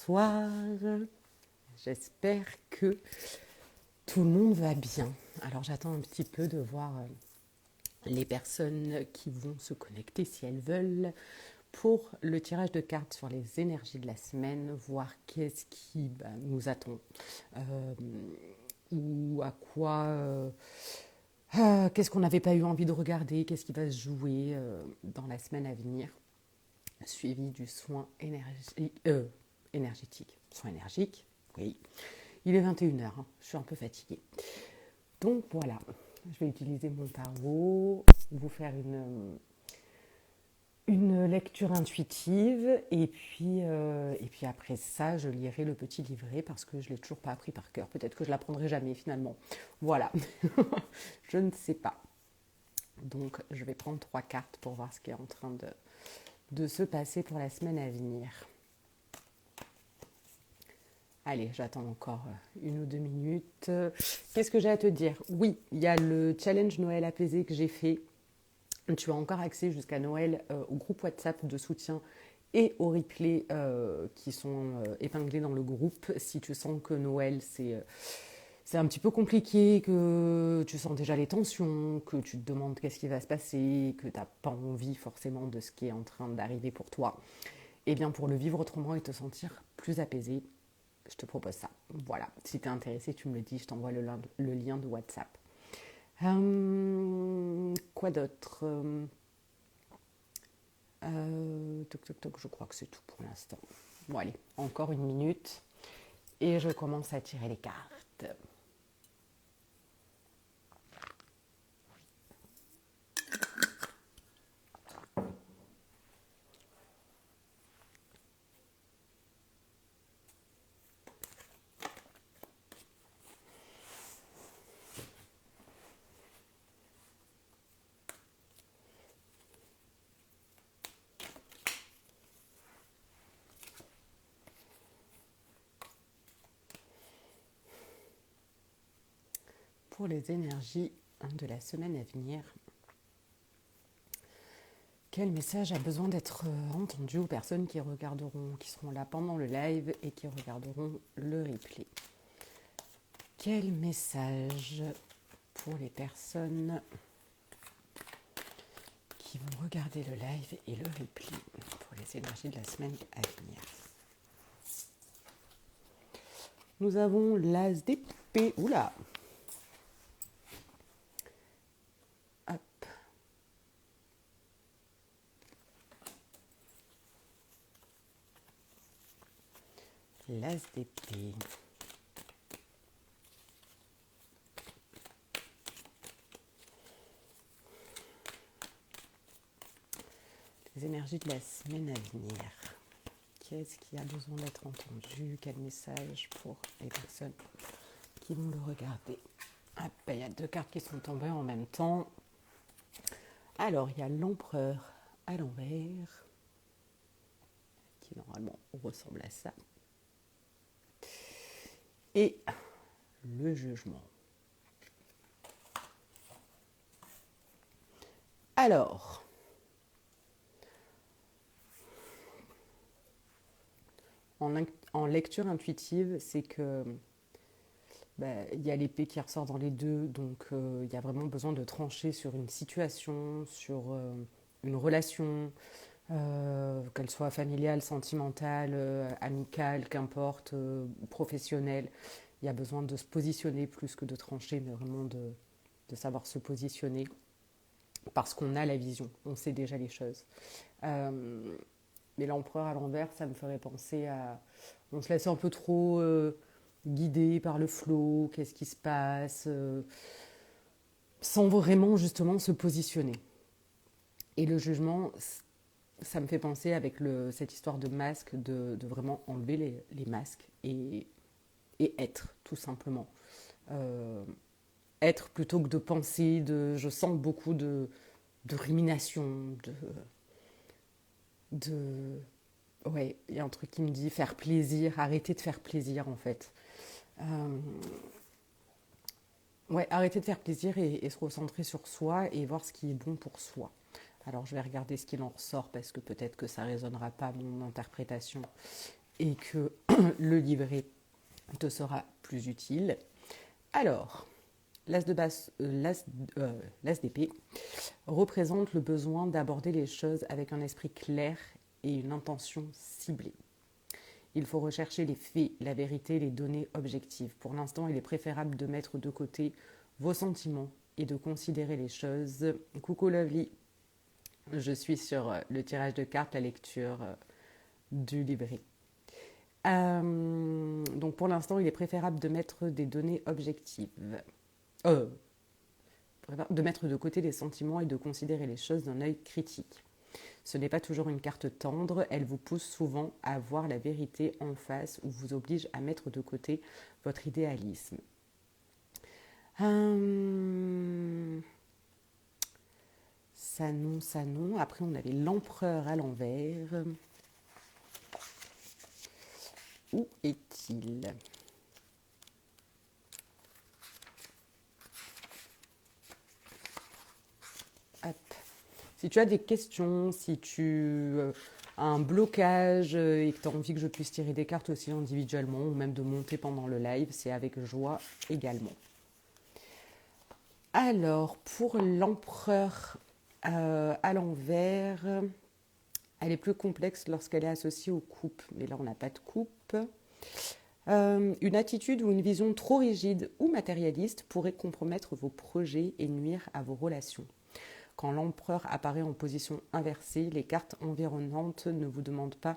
bonsoir. J'espère que tout le monde va bien. Alors j'attends un petit peu de voir les personnes qui vont se connecter si elles veulent pour le tirage de cartes sur les énergies de la semaine, voir qu'est-ce qui nous attend euh, ou à quoi, qu'est-ce qu'on n'avait pas eu envie de regarder, qu'est-ce qui va se jouer dans la semaine à venir, suivi du soin énergétique. Soin énergique, oui. Il est 21h, hein, je suis un peu fatiguée. Donc voilà, je vais utiliser mon tarot, vous faire une lecture intuitive et puis après ça, je lirai le petit livret parce que je ne l'ai toujours pas appris par cœur. Peut-être que je ne l'apprendrai jamais finalement. Voilà, je ne sais pas. Donc je vais prendre 3 cartes pour voir ce qui est en train de se passer pour la semaine à venir. Allez, j'attends encore 1 ou 2 minutes. Qu'est-ce que j'ai à te dire? Oui, il y a le challenge Noël apaisé que j'ai fait. Tu as encore accès jusqu'à Noël au groupe WhatsApp de soutien et aux replays qui sont épinglés dans le groupe. Si tu sens que Noël, c'est un petit peu compliqué, que tu sens déjà les tensions, que tu te demandes qu'est-ce qui va se passer, que tu n'as pas envie forcément de ce qui est en train d'arriver pour toi, eh bien pour le vivre autrement et te sentir plus apaisé, je te propose ça. Voilà, si tu es intéressé, tu me le dis, je t'envoie le lien de WhatsApp. Quoi d'autre? Toc, toc, toc, je crois que c'est tout pour l'instant. Bon allez, encore 1 minute et je commence à tirer les cartes. Pour les énergies de la semaine à venir, quel message a besoin d'être entendu aux personnes qui seront là pendant le live et qui regarderont le replay? Quel message pour les personnes qui vont regarder le live et le replay pour les énergies de la semaine à venir? Nous avons l'as d'épée. Oula! Hop. L'as d'épée. Les énergies de la semaine à venir. Qu'est-ce qui a besoin d'être entendu? Quel message pour les personnes qui vont le regarder? Hop, il y a 2 cartes qui sont tombées en même temps. Alors, il y a l'empereur à l'envers, qui normalement ressemble à ça. Et le jugement. Alors, en lecture intuitive, c'est que il y a l'épée qui ressort dans les deux, donc il y a vraiment besoin de trancher sur une situation, sur une relation, qu'elle soit familiale, sentimentale, amicale, qu'importe, professionnelle. Il y a besoin de se positionner plus que de trancher, mais vraiment de savoir se positionner parce qu'on a la vision, on sait déjà les choses. Mais l'empereur à l'envers, ça me ferait penser à... On se laisse un peu trop guider par le flot, qu'est-ce qui se passe, sans vraiment justement se positionner. Et le jugement, ça me fait penser avec cette histoire de masque, de vraiment enlever les masques et être, tout simplement. Être plutôt que de penser, je sens beaucoup de rumination, ouais, il y a un truc qui me dit faire plaisir, arrêter de faire plaisir en fait. Ouais, arrêter de faire plaisir et se recentrer sur soi et voir ce qui est bon pour soi. Alors je vais regarder ce qu'il en ressort parce que peut-être que ça ne résonnera pas à mon interprétation. et que le livret te sera plus utile. Alors, l'as d'épée représente le besoin d'aborder les choses avec un esprit clair et une intention ciblée. Il faut rechercher les faits, la vérité, les données objectives. Pour l'instant, il est préférable de mettre de côté vos sentiments et de considérer les choses. Coucou Lovely, je suis sur le tirage de cartes, la lecture du livret. Donc pour l'instant, il est préférable de mettre des données objectives. De mettre de côté les sentiments et de considérer les choses d'un œil critique. Ce n'est pas toujours une carte tendre, elle vous pousse souvent à voir la vérité en face ou vous oblige à mettre de côté votre idéalisme. Ça non. Après, on avait l'empereur à l'envers. Où est-il ? Hop. Si tu as des questions, si tu as un blocage et que tu as envie que je puisse tirer des cartes aussi individuellement ou même de monter pendant le live, c'est avec joie également. Alors, pour l'empereur à l'envers, elle est plus complexe lorsqu'elle est associée aux coupes. Mais là, on n'a pas de coupe. Une attitude ou une vision trop rigide ou matérialiste pourrait compromettre vos projets et nuire à vos relations. Quand l'empereur apparaît en position inversée, les cartes environnantes ne vous demandent pas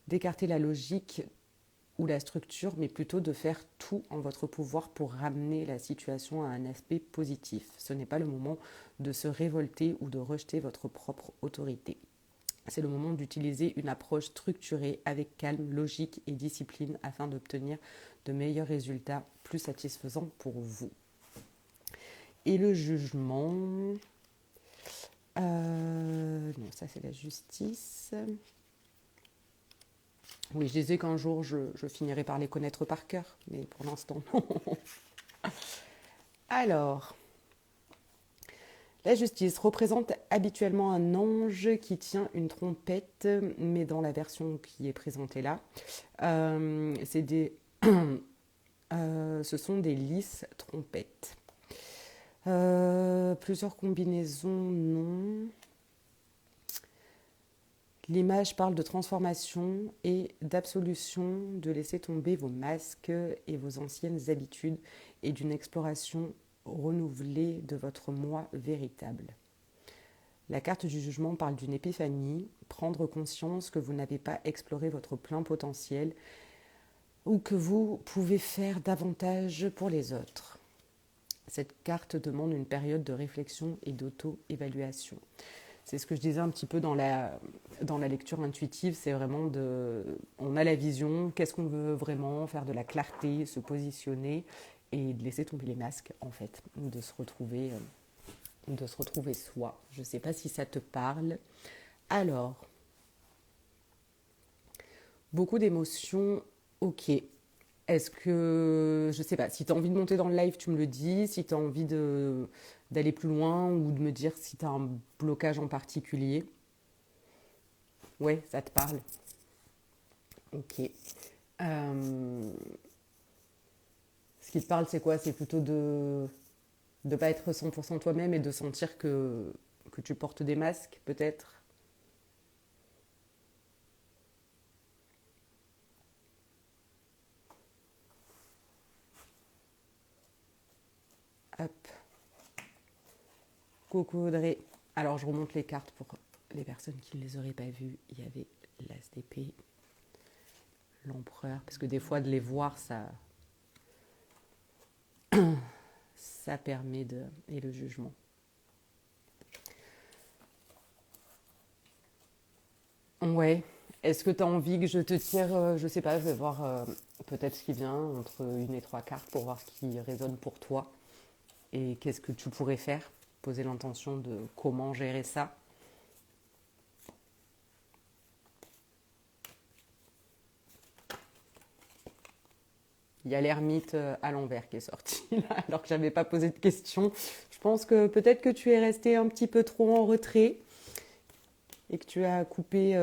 d'écarter la logique ou la structure, mais plutôt de faire tout en votre pouvoir pour ramener la situation à un aspect positif. Ce n'est pas le moment de se révolter ou de rejeter votre propre autorité. C'est le moment d'utiliser une approche structurée avec calme, logique et discipline afin d'obtenir de meilleurs résultats plus satisfaisants pour vous. Et le jugement... non, ça c'est la justice. Oui, je disais qu'un jour je finirai par les connaître par cœur, mais pour l'instant non. Alors, la justice représente habituellement un ange qui tient une trompette, mais dans la version qui est présentée là, ce sont des lisses trompettes. Plusieurs combinaisons, non. L'image parle de transformation et d'absolution, de laisser tomber vos masques et vos anciennes habitudes et d'une exploration renouvelée de votre moi véritable. La carte du jugement parle d'une épiphanie, prendre conscience que vous n'avez pas exploré votre plein potentiel ou que vous pouvez faire davantage pour les autres. Cette carte demande une période de réflexion et d'auto-évaluation. C'est ce que je disais un petit peu dans la lecture intuitive, c'est vraiment on a la vision, qu'est-ce qu'on veut vraiment, faire de la clarté, se positionner et de laisser tomber les masques en fait, de se retrouver soi. Je ne sais pas si ça te parle. Alors, beaucoup d'émotions, ok. Est-ce que, je ne sais pas, si tu as envie de monter dans le live, tu me le dis. Si tu as envie d'aller plus loin ou de me dire si tu as un blocage en particulier. Ouais, ça te parle. Ok. Ce qui te parle, c'est quoi? C'est plutôt de ne pas être 100% toi-même et de sentir que tu portes des masques, peut-être. Hop. Coucou Audrey. Alors, je remonte les cartes pour les personnes qui ne les auraient pas vues. Il y avait l'as d'épée, l'empereur, parce que des fois, de les voir, ça permet de... Et le jugement. Ouais. Est-ce que tu as envie que je te tire, je sais pas, je vais voir peut-être ce qui vient entre une et trois cartes pour voir ce qui résonne pour toi. Et qu'est-ce que tu pourrais faire? Poser l'intention de comment gérer ça. Il y a l'ermite à l'envers qui est sorti là, alors que j'avais pas posé de questions. Je pense que peut-être que tu es resté un petit peu trop en retrait. et que tu as coupé,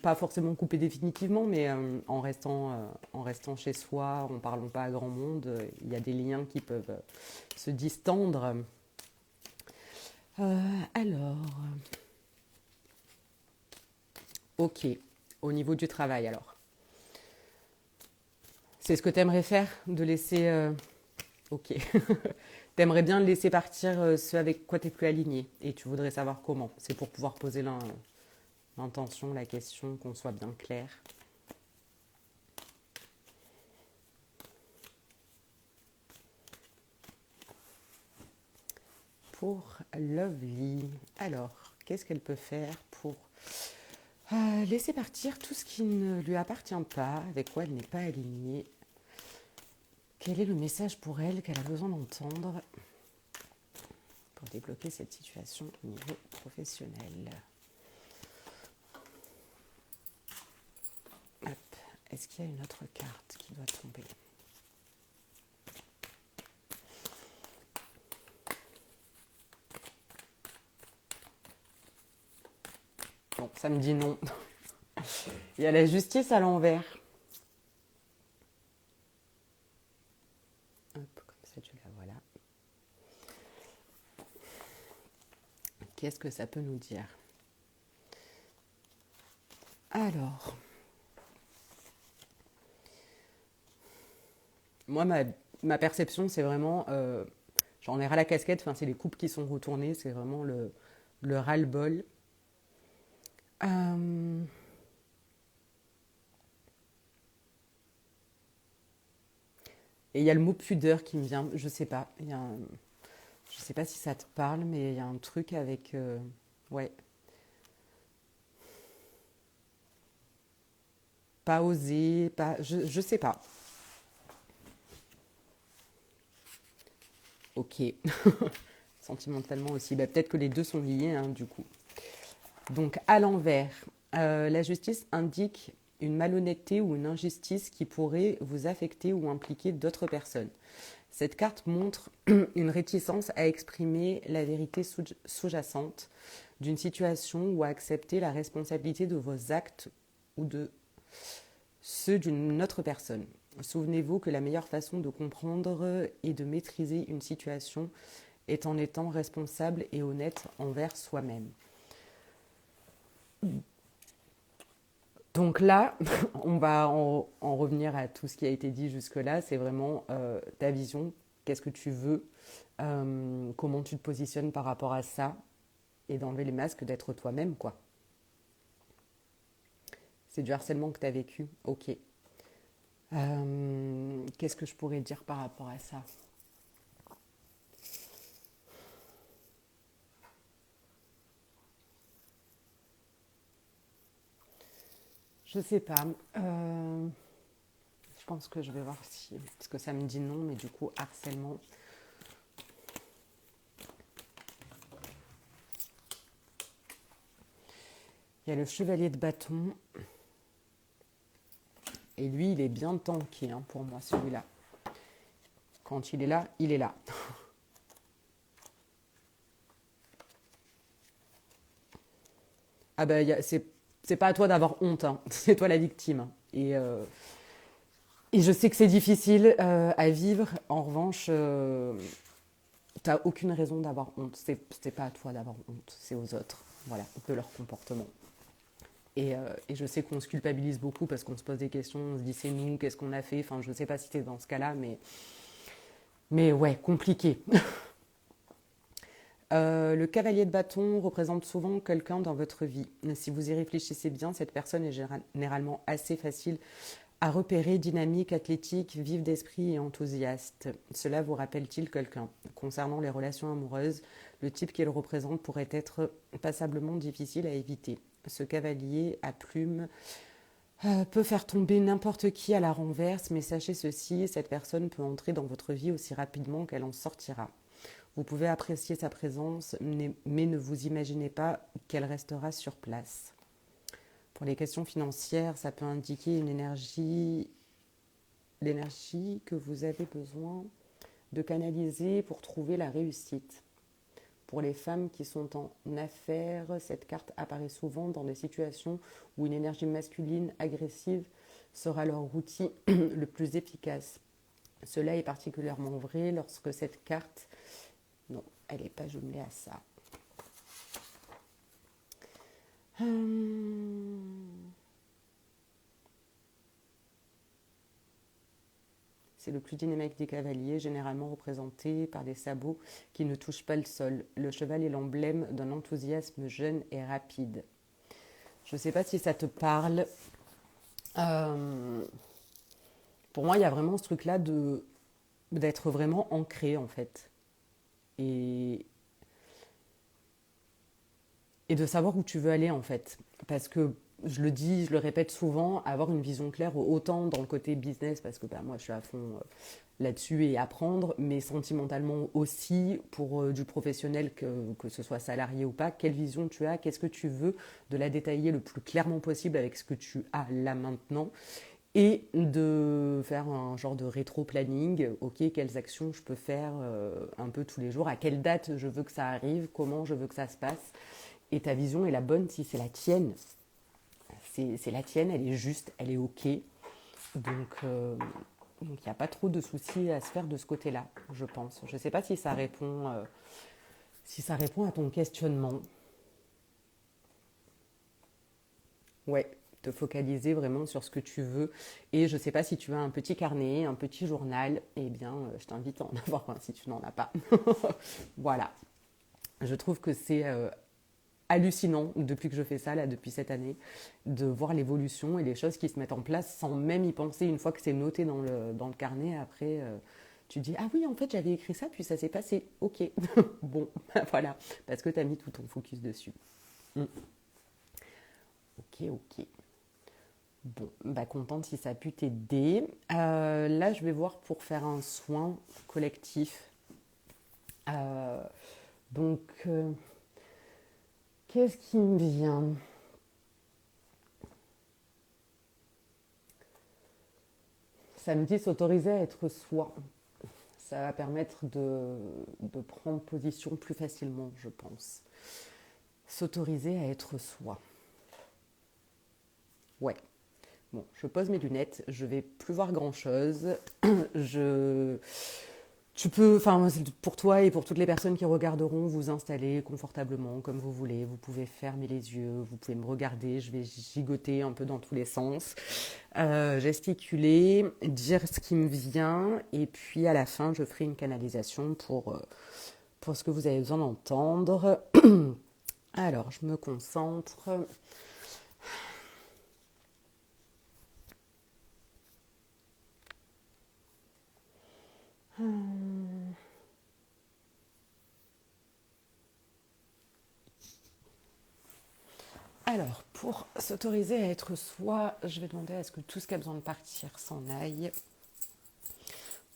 pas forcément coupé définitivement, mais en restant chez soi, en parlant pas à grand monde, il y a des liens qui peuvent se distendre. Alors, ok, au niveau du travail alors. C'est ce que tu aimerais faire, de laisser... ok. T'aimerais bien le laisser partir ce avec quoi t'es plus aligné et tu voudrais savoir comment. C'est pour pouvoir poser l'intention, la question, qu'on soit bien clair. Pour Lovely, alors, qu'est-ce qu'elle peut faire pour laisser partir tout ce qui ne lui appartient pas, avec quoi elle n'est pas alignée? Quel est le message pour elle qu'elle a besoin d'entendre pour débloquer cette situation au niveau professionnel? Hop. Est-ce qu'il y a une autre carte qui doit tomber? Bon, ça me dit non. Il y a la justice à l'envers. Hop, comme ça tu la vois là. Qu'est-ce que ça peut nous dire? Alors, moi, ma perception, c'est vraiment, j'en ai ras la casquette, enfin, c'est les coupes qui sont retournées, c'est vraiment le ras-le-bol. Euh, et il y a le mot pudeur qui me vient, je sais pas, je sais pas si ça te parle, mais il y a un truc avec, ouais, pas oser, pas, je sais pas. Ok, sentimentalement aussi, bah, peut-être que les deux sont liés, hein, du coup. Donc, à l'envers, la justice indique une malhonnêteté ou une injustice qui pourrait vous affecter ou impliquer d'autres personnes. Cette carte montre une réticence à exprimer la vérité sous-jacente d'une situation ou à accepter la responsabilité de vos actes ou de ceux d'une autre personne. Souvenez-vous que la meilleure façon de comprendre et de maîtriser une situation est en étant responsable et honnête envers soi-même. Donc là, on va en revenir à tout ce qui a été dit jusque-là. C'est vraiment ta vision, qu'est-ce que tu veux, comment tu te positionnes par rapport à ça, et d'enlever les masques, d'être toi-même, quoi. C'est du harcèlement que tu as vécu, ok. Qu'est-ce que je pourrais dire par rapport à ça? Je sais pas. Je pense que je vais voir si... Parce que ça me dit non, mais du coup, harcèlement... Il y a le chevalier de bâton. Et lui, il est bien tanké, hein, pour moi, celui-là. Quand il est là, il est là. Ah ben, c'est pas à toi d'avoir honte, hein. C'est toi la victime. Et je sais que c'est difficile à vivre. En revanche, t'as aucune raison d'avoir honte. C'est pas à toi d'avoir honte, c'est aux autres, voilà, de leur comportement. Et je sais qu'on se culpabilise beaucoup parce qu'on se pose des questions, on se dit c'est nous, qu'est-ce qu'on a fait. Enfin, je sais pas si t'es dans ce cas-là, mais ouais, compliqué. Le cavalier de bâton représente souvent quelqu'un dans votre vie. Si vous y réfléchissez bien, cette personne est généralement assez facile à repérer, dynamique, athlétique, vive d'esprit et enthousiaste. Cela vous rappelle-t-il quelqu'un? Concernant les relations amoureuses, le type qu'il représente pourrait être passablement difficile à éviter. Ce cavalier à plumes peut faire tomber n'importe qui à la renverse, mais sachez ceci, cette personne peut entrer dans votre vie aussi rapidement qu'elle en sortira. Vous pouvez apprécier sa présence, mais ne vous imaginez pas qu'elle restera sur place. Pour les questions financières, ça peut indiquer l'énergie que vous avez besoin de canaliser pour trouver la réussite. Pour les femmes qui sont en affaires, cette carte apparaît souvent dans des situations où une énergie masculine agressive sera leur outil le plus efficace. Cela est particulièrement vrai lorsque cette carte... Non, elle n'est pas jumelée à ça. C'est le plus dynamique des cavaliers, généralement représenté par des sabots qui ne touchent pas le sol. Le cheval est l'emblème d'un enthousiasme jeune et rapide. Je ne sais pas si ça te parle. Euh, pour moi, il y a vraiment ce truc-là d'être vraiment ancré, en fait. Et, et de savoir où tu veux aller, en fait. Parce que je le dis, je le répète souvent, avoir une vision claire, autant dans le côté business, parce que moi je suis à fond là-dessus et apprendre, mais sentimentalement aussi pour du professionnel, que ce soit salarié ou pas, quelle vision tu as, qu'est-ce que tu veux, de la détailler le plus clairement possible avec ce que tu as là maintenant, et de faire un genre de rétro-planning, ok, quelles actions je peux faire un peu tous les jours, à quelle date je veux que ça arrive, comment je veux que ça se passe, et ta vision est la bonne si c'est la tienne. C'est la tienne, elle est juste, elle est ok. Donc il n'y a pas trop de soucis à se faire de ce côté-là, je pense. Je ne sais pas si ça répond à ton questionnement. Ouais, te focaliser vraiment sur ce que tu veux. Et je ne sais pas si tu as un petit carnet, un petit journal, eh bien, je t'invite à en avoir un si tu n'en as pas. Voilà. Je trouve que c'est hallucinant depuis que je fais ça, là, depuis cette année, de voir l'évolution et les choses qui se mettent en place sans même y penser. Une fois que c'est noté dans le carnet, après, tu dis, ah oui, en fait, j'avais écrit ça, puis ça s'est passé. Ok, bon, voilà, parce que tu as mis tout ton focus dessus. Mm. Ok, ok. Bon, contente si ça a pu t'aider. Là, je vais voir pour faire un soin collectif. Euh, donc, qu'est-ce qui me vient? Ça me dit s'autoriser à être soi. Ça va permettre de prendre position plus facilement, je pense. S'autoriser à être soi. Ouais. Bon, je pose mes lunettes, je vais plus voir grand-chose. Je... Tu peux, enfin, pour toi et pour toutes les personnes qui regarderont, vous installer confortablement comme vous voulez. Vous pouvez fermer les yeux, vous pouvez me regarder. Je vais gigoter un peu dans tous les sens, gesticuler, dire ce qui me vient, et puis à la fin, je ferai une canalisation pour ce que vous avez besoin d'entendre. Alors, je me concentre. Alors, pour s'autoriser à être soi, je vais demander à ce que tout ce qui a besoin de partir s'en aille.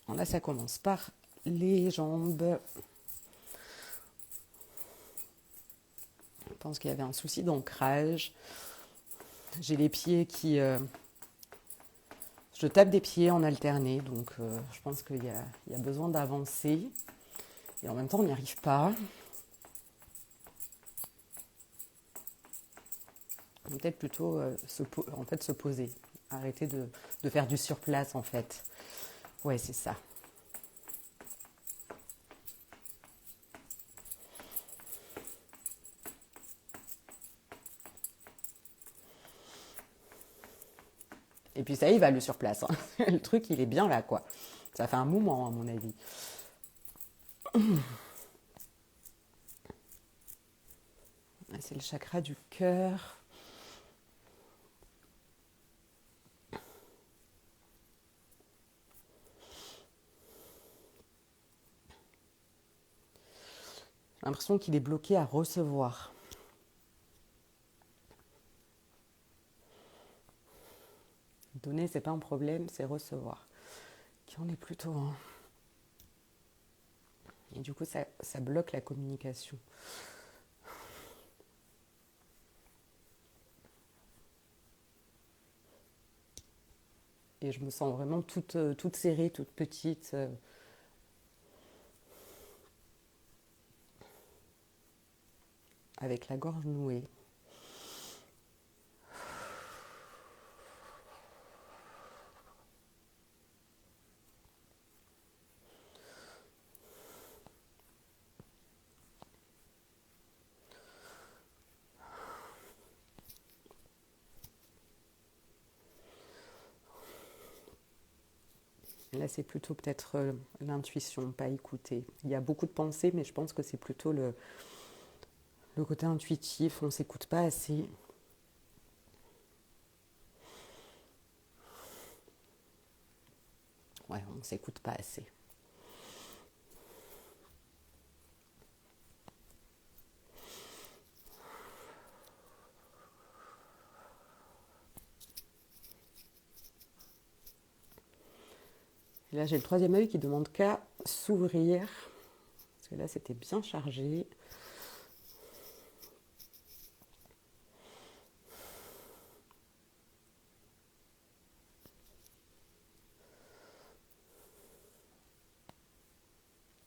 Alors là, ça commence par les jambes. Je pense qu'il y avait un souci d'ancrage. J'ai les pieds qui... je tape des pieds en alterné, donc je pense qu'il y a besoin d'avancer. Et en même temps, on n'y arrive pas. Peut-être plutôt se poser. Arrêter de faire du surplace, en fait. Ouais, c'est ça. Et puis ça y va, le surplace. Hein. Le truc, il est bien là, quoi. Ça fait un moment, à mon avis. C'est le chakra du cœur. J'ai l'impression qu'il est bloqué à recevoir. Donner, c'est pas un problème, c'est recevoir. Qui en est plutôt un. Et du coup, ça bloque la communication. Et je me sens vraiment toute serrée, toute petite. avec la gorge nouée. Là, c'est plutôt peut-être l'intuition, pas écouter. Il y a beaucoup de pensées, mais je pense que c'est plutôt le côté intuitif. On ne s'écoute pas assez. Ouais, on ne s'écoute pas assez. Et là, j'ai le troisième œil qui demande qu'à s'ouvrir. Parce que là, c'était bien chargé.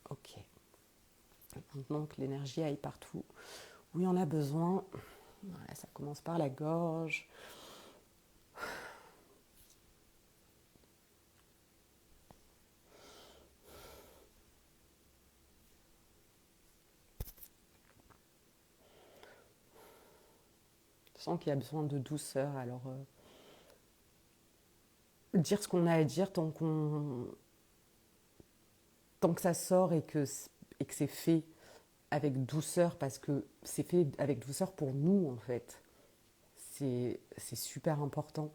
Ok. Maintenant que l'énergie aille partout où il y en a besoin. Voilà, ça commence par la gorge. Je sens qu'il y a besoin de douceur. Alors, dire ce qu'on a à dire tant que ça sort et que c'est fait avec douceur, parce que c'est fait avec douceur pour nous, en fait. C'est super important.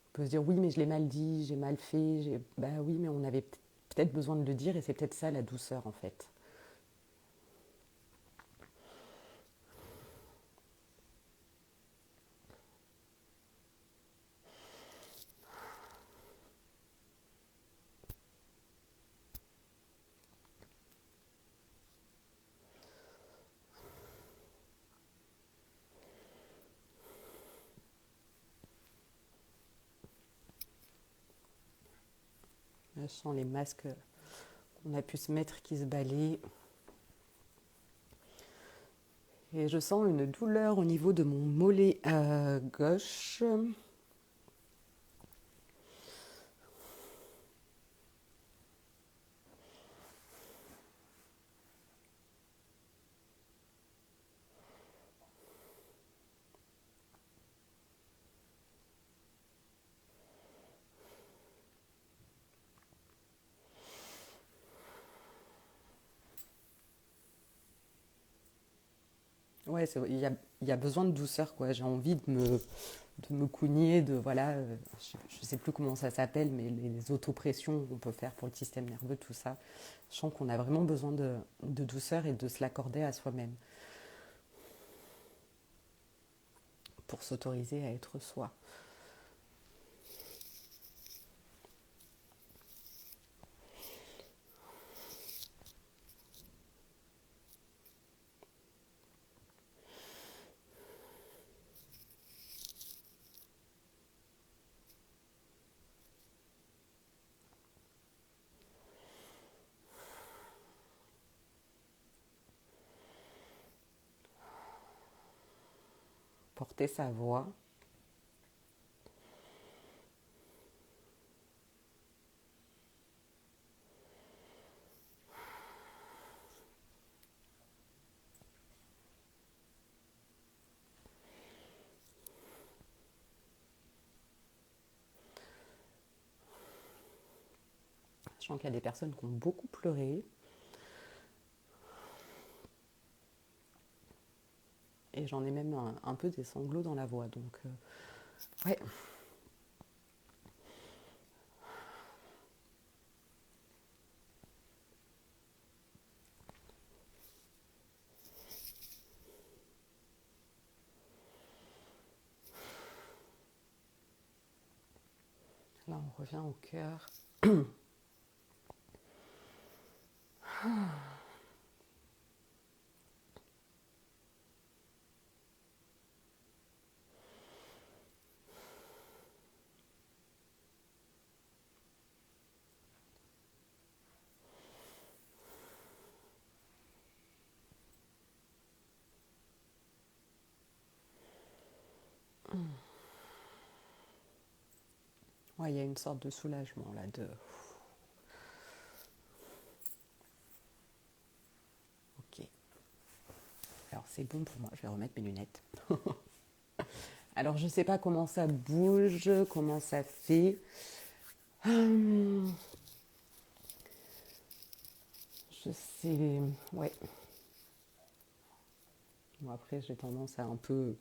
On peut se dire, oui, mais je l'ai mal dit, j'ai mal fait. Bah oui, mais on avait peut-être besoin de le dire, et c'est peut-être ça la douceur, en fait. Là, je sens les masques qu'on a pu se mettre qui se balayent. Et je sens une douleur au niveau de mon mollet gauche. Ouais, il y a besoin de douceur, quoi. J'ai envie de me cougner, voilà, je ne sais plus comment ça s'appelle, mais les autopressions qu'on peut faire pour le système nerveux, tout ça. Je sens qu'on a vraiment besoin de douceur et de se l'accorder à soi-même pour s'autoriser à être soi. Porter sa voix. Je sens qu'il y a des personnes qui ont beaucoup pleuré. Et j'en ai même un peu des sanglots dans la voix. Donc, ouais. Là, on revient au cœur. Ouais, il y a une sorte de soulagement là, de... Ok. Alors c'est bon pour moi, je vais remettre mes lunettes. Alors je sais pas comment ça bouge, comment ça fait. Hum, je sais... Ouais. Bon, après j'ai tendance à un peu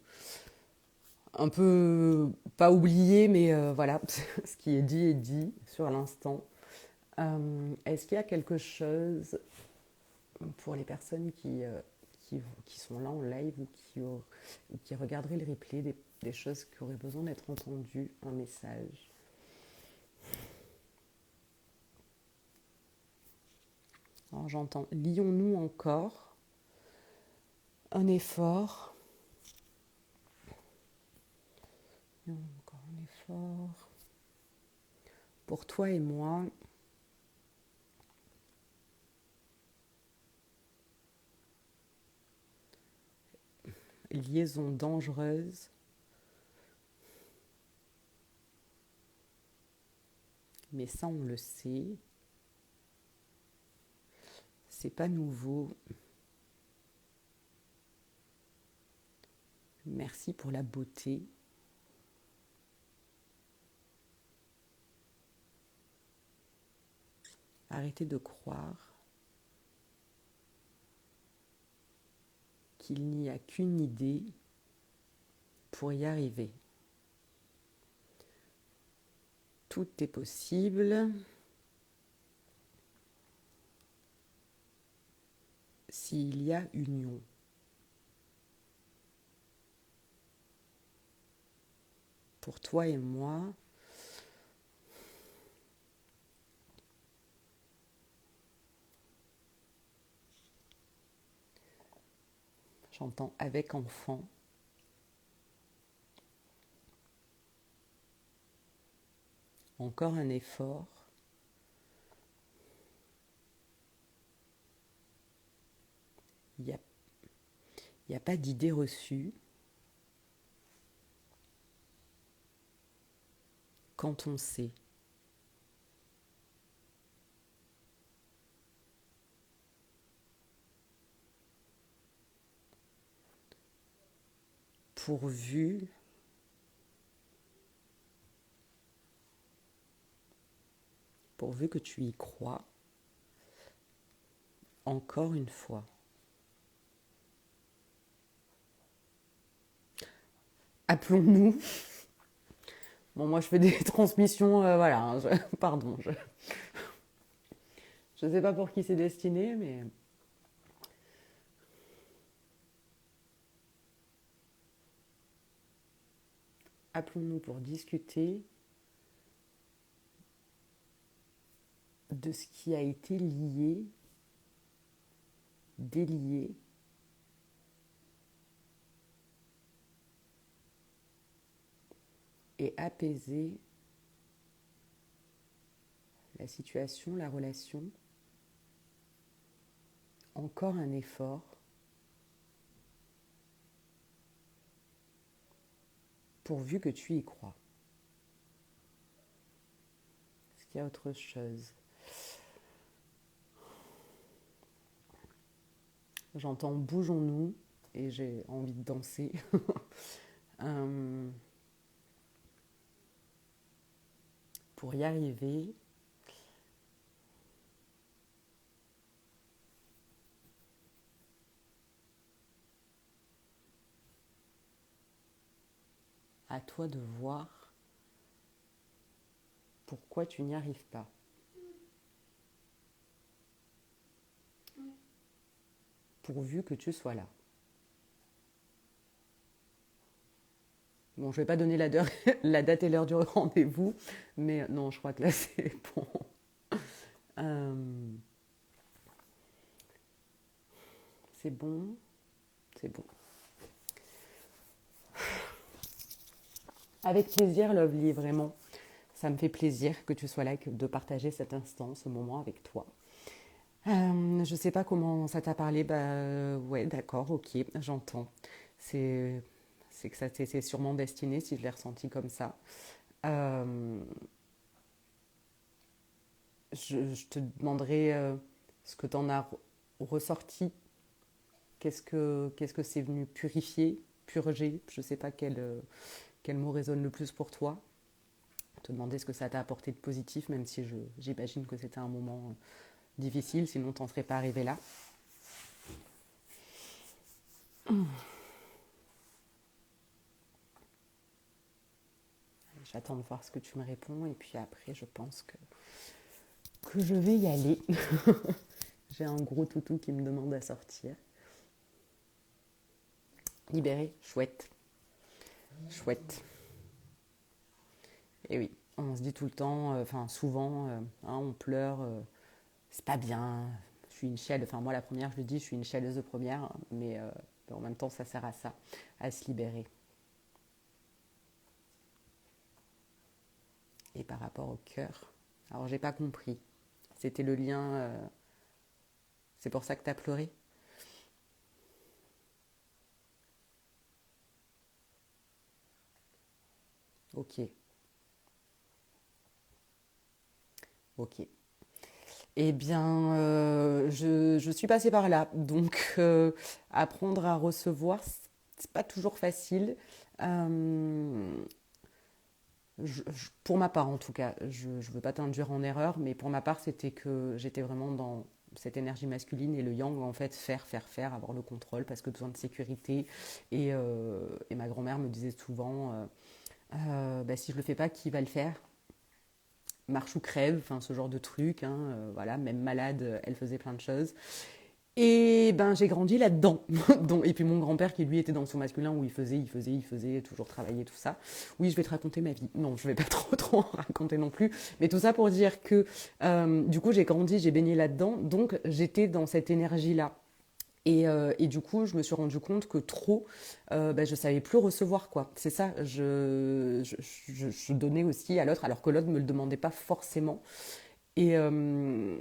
pas oublier, mais voilà, ce qui est dit sur l'instant. Est-ce qu'il y a quelque chose pour les personnes qui sont là en live ou qui regarderaient le replay, des choses qui auraient besoin d'être entendues en message? Alors j'entends, lions-nous encore, un effort, encore un effort, pour toi et moi, liaison dangereuse, mais ça on le sait, c'est pas nouveau. Merci pour la beauté. Arrêtez de croire qu'il n'y a qu'une idée pour y arriver. Tout est possible s'il y a union. Pour toi et moi, j'entends avec enfant. Encore un effort. Il n'y a pas d'idée reçue. Quand on sait. Pourvu que tu y crois, encore une fois. Appelons-nous. Bon, moi je fais des transmissions, voilà, hein, pardon, je ne sais pas pour qui c'est destiné, mais appelons-nous pour discuter de ce qui a été lié, délié, et apaiser la situation, la relation. Encore un effort pourvu que tu y crois. Est-ce qu'il y a autre chose? J'entends bougeons-nous et j'ai envie de danser. Pour y arriver, à toi de voir pourquoi tu n'y arrives pas. Pourvu que tu sois là. Bon, je ne vais pas donner la date et l'heure du rendez-vous, mais non, je crois que là c'est bon. Euh, c'est bon, c'est bon. Avec plaisir, Lovely, vraiment. Ça me fait plaisir que tu sois là, de partager cet instant, ce moment avec toi. Je sais pas comment ça t'a parlé. Bah ouais, d'accord, ok, j'entends. C'est c'est que ça t'était sûrement destiné si je l'ai ressenti comme ça. Euh, je te demanderai ce que tu en as ressorti. Qu'est-ce que c'est venu purifier, purger? Je ne sais pas quel mot résonne le plus pour toi. Te demander ce que ça t'a apporté de positif, même si j'imagine que c'était un moment difficile, sinon tu n'en serais pas arrivé là. J'attends de voir ce que tu me réponds et puis après je pense que je vais y aller. J'ai un gros toutou qui me demande à sortir. Libéré, chouette, chouette. Et oui, on se dit tout le temps, enfin souvent, hein, on pleure, c'est pas bien, je suis une chialeuse, enfin moi la première je le dis, je suis une chialeuse de première, mais en même temps ça sert à ça, à se libérer. Et par rapport au cœur, alors j'ai pas compris, c'était le lien, c'est pour ça que t'as pleuré? Ok, ok. Eh bien, je suis passée par là. Donc, apprendre à recevoir, c'est pas toujours facile. Euh, pour ma part, en tout cas, je ne veux pas t'induire en erreur, mais pour ma part, c'était que j'étais vraiment dans cette énergie masculine et le yang, en fait, faire, faire, faire, avoir le contrôle, parce que besoin de sécurité. Et ma grand-mère me disait souvent, bah, si je le fais pas, qui va le faire? Marche ou crève, enfin ce genre de truc, hein, voilà, même malade, elle faisait plein de choses. Et ben j'ai grandi là-dedans. Et puis mon grand-père qui lui était dans son masculin où il faisait, toujours travailler, tout ça. Oui, je vais te raconter ma vie. Non, je vais pas trop en raconter non plus. Mais tout ça pour dire que du coup j'ai grandi, j'ai baigné là-dedans, donc j'étais dans cette énergie-là. Et du coup, je me suis rendu compte que trop, bah, je savais plus recevoir quoi. C'est ça, je donnais aussi à l'autre, alors que l'autre me le demandait pas forcément. Et, euh,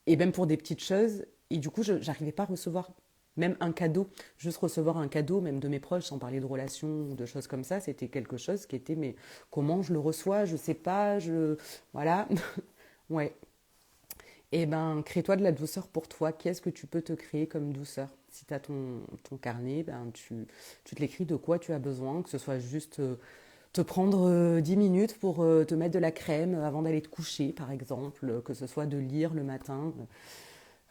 et même pour des petites choses. Et du coup, je n'arrivais pas à recevoir même un cadeau. Juste recevoir un cadeau, même de mes proches, sans parler de relations ou de choses comme ça, c'était quelque chose qui était, mais comment je le reçois? Je sais pas, voilà. Ouais. Eh ben, crée-toi de la douceur pour toi. Qu'est-ce que tu peux te créer comme douceur? Si tu as ton carnet, ben, tu te l'écris de quoi tu as besoin, que ce soit juste te prendre 10 minutes pour te mettre de la crème avant d'aller te coucher, par exemple, que ce soit de lire le matin,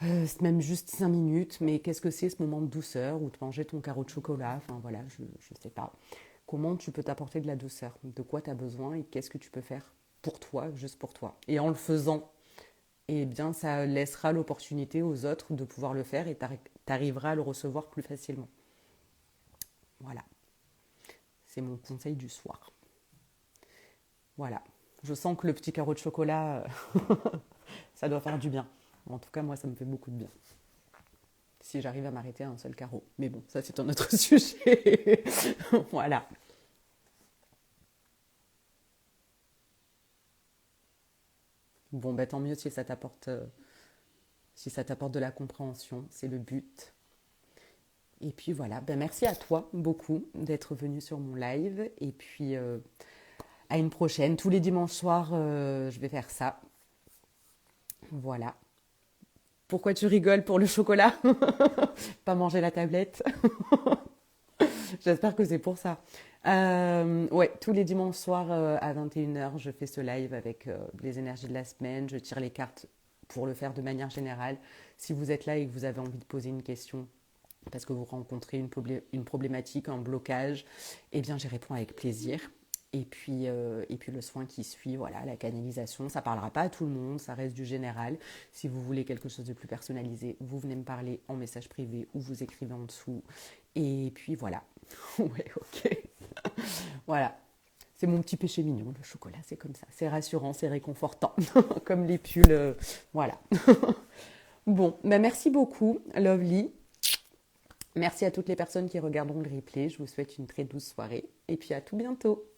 c'est même juste 5 minutes, mais qu'est-ce que c'est ce moment de douceur ou de manger ton carreau de chocolat? Enfin voilà, je ne sais pas. Comment tu peux t'apporter de la douceur? De quoi tu as besoin et qu'est-ce que tu peux faire pour toi, juste pour toi? Et en le faisant, eh bien, ça laissera l'opportunité aux autres de pouvoir le faire et tu arriveras à le recevoir plus facilement. Voilà, c'est mon conseil du soir. Voilà. Je sens que le petit carreau de chocolat, ça doit faire du bien. En tout cas, moi, ça me fait beaucoup de bien. Si j'arrive à m'arrêter à un seul carreau. Mais bon, ça, c'est un autre sujet. Voilà. Bon, bah, tant mieux si ça t'apporte de la compréhension. C'est le but. Et puis voilà, ben merci à toi beaucoup d'être venu sur mon live. Et puis à une prochaine. Tous les dimanches soirs, je vais faire ça. Voilà. Pourquoi tu rigoles pour le chocolat? Pas manger la tablette? J'espère que c'est pour ça. Ouais, tous les dimanches soirs à 21h, je fais ce live avec les énergies de la semaine. Je tire les cartes pour le faire de manière générale. Si vous êtes là et que vous avez envie de poser une question, parce que vous rencontrez une problématique, un blocage, eh bien j'y réponds avec plaisir. Et puis le soin qui suit, voilà, la canalisation, ça ne parlera pas à tout le monde, ça reste du général. Si vous voulez quelque chose de plus personnalisé, vous venez me parler en message privé ou vous écrivez en dessous. Et puis voilà. Ouais, ok. Voilà. C'est mon petit péché mignon, le chocolat, c'est comme ça. C'est rassurant, c'est réconfortant, comme les pulls. Voilà. Bon, bah merci beaucoup, Lovely. Merci à toutes les personnes qui regarderont le replay. Je vous souhaite une très douce soirée et puis à tout bientôt.